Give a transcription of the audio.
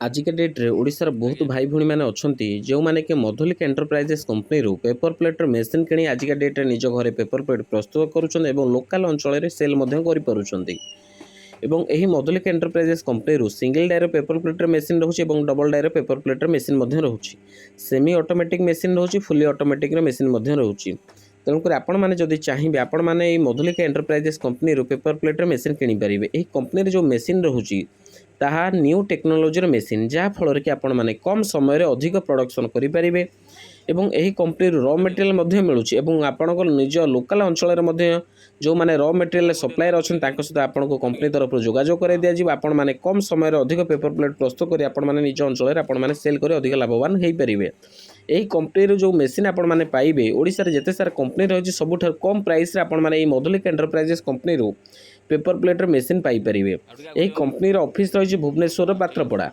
आजिका डेट्रे ओडिशार बहुत भाई भूणी मैंने अच्छी जो मैंने कि Madhulika enterprises company paper platter machine किणी आजिका डेट्रे निज घरे पेपर प्लेट प्रस्तुत करुँच लोकाल अंचल सेल एवं यही Madhulika enterprises company single die paper platter machine रोचे और double die paper platter machine रोचे सेमी ऑटोमेटिक मेसीन रोचे फुली ऑटोमेटिक मेसीन रोचे तेणुक आपण मैंने जदि चाहिए आपण मैंने Madhulika enterprises company paper platter machine किनीपारे यही कंपनी जो मेसीन रोचे ताहा न्यू टेक्नोलोजीर मेसीन जहाँफल कि आपण मैंने कम समय अधिक प्रोडक्शन करेंगे एवं यही कंपनी र मटेरियल मिलूँ आपंकर निज लोकाल अंचल जो मैंने र मटेरियल सप्लायर अच्छा सहित आपको कंपनी तरफ जोगाजोग कर दिज्व आपण मैंने कम समय अधिक पेपर प्लेट प्रस्तुत कर आपण मैंने निज अंचल आपने सेल कर अधिक लाभवान हो पारे। यही कंपनी जो मेसीन आपण मैंने पाइबे ओडिशा रे जेते सारा कंपनी रही सबुठ कम प्राइस आपण मैंने Madhulika enterprises company paper platter machine पाइपर। यही कंपनी ऑफिस रही भुवनेश्वर पात्रपड़ा।